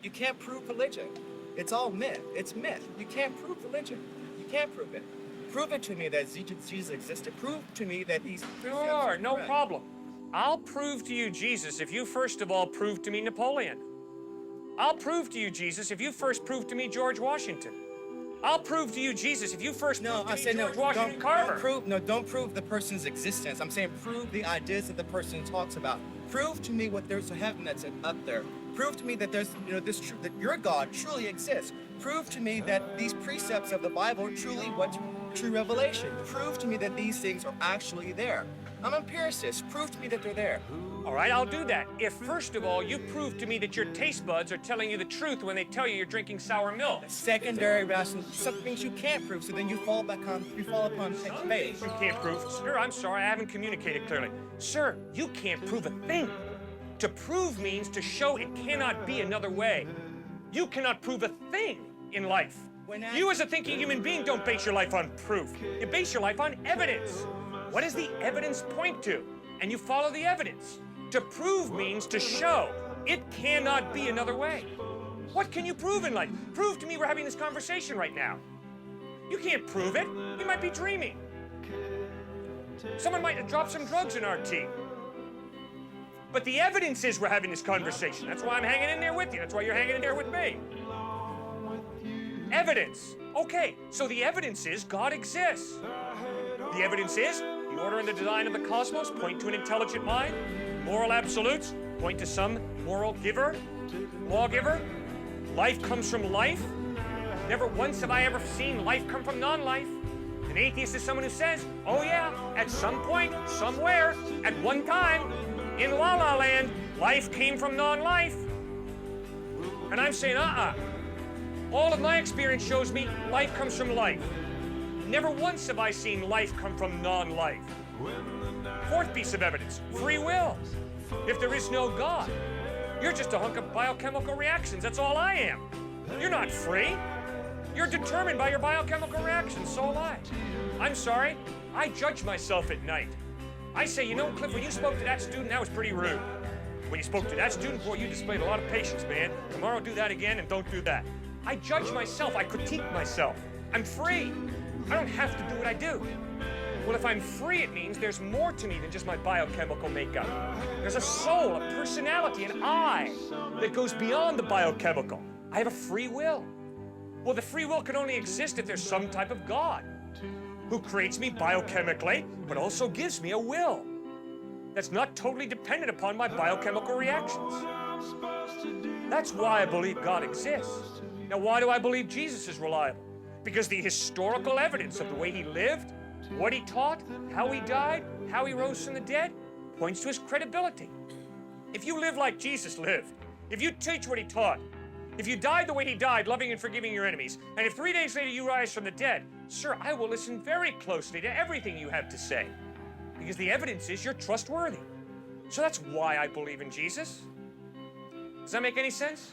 You can't prove religion. It's all myth. It's myth. You can't prove religion. You can't prove it. Prove it to me that Jesus existed. Prove to me that these... Sure, no problem. I'll prove to you Jesus if you first of all prove to me Napoleon. I'll prove to you Jesus if you first prove to me George Washington. I'll prove to you Jesus if you first prove to me George Washington Carver. Don't prove the person's existence. I'm saying prove the ideas that the person talks about. Prove to me what there's a heaven that's up there. Prove to me that there's, that your God truly exists. Prove to me that these precepts of the Bible are truly what's true revelation. Prove to me that these things are actually there. I'm an empiricist. Prove to me that they're there. All right, I'll do that. If, first of all, you prove to me that your taste buds are telling you the truth when they tell you you're drinking sour milk. Secondary rational, some things you can't prove, so then you fall upon faith. You can't prove. Sir, I'm sorry, I haven't communicated clearly. Sir, you can't prove a thing. To prove means to show it cannot be another way. You cannot prove a thing in life. You as a thinking human being don't base your life on proof. You base your life on evidence. What does the evidence point to? And you follow the evidence. To prove means to show. It cannot be another way. What can you prove in life? Prove to me we're having this conversation right now. You can't prove it. You might be dreaming. Someone might have dropped some drugs in our tea. But the evidence is we're having this conversation. That's why I'm hanging in there with you. That's why you're hanging in there with me. Evidence. Okay, so the evidence is God exists. The evidence is the order and the design of the cosmos point to an intelligent mind. Moral absolutes point to some moral giver, lawgiver. Life comes from life. Never once have I ever seen life come from non-life. An atheist is someone who says, oh yeah, at some point, somewhere, at one time, in La La Land, life came from non-life. And I'm saying, all of my experience shows me life comes from life. Never once have I seen life come from non-life. Fourth piece of evidence, free will. If there is no God, you're just a hunk of biochemical reactions. That's all I am. You're not free. You're determined by your biochemical reactions, so am I. I'm sorry, I judge myself at night. I say, you know, Cliffe, when you spoke to that student, that was pretty rude. When you spoke to that student, boy, you displayed a lot of patience, man. Tomorrow, do that again, and don't do that. I judge myself. I critique myself. I'm free. I don't have to do what I do. Well, if I'm free, it means there's more to me than just my biochemical makeup. There's a soul, a personality, an I that goes beyond the biochemical. I have a free will. Well, the free will can only exist if there's some type of God who creates me biochemically, but also gives me a will that's not totally dependent upon my biochemical reactions. That's why I believe God exists. Now, why do I believe Jesus is reliable? Because the historical evidence of the way he lived, what he taught, how he died, how he rose from the dead, points to his credibility. If you live like Jesus lived, if you teach what he taught, if you died the way he died, loving and forgiving your enemies, and if 3 days later you rise from the dead, sir, I will listen very closely to everything you have to say, because the evidence is you're trustworthy. So that's why I believe in Jesus. Does that make any sense?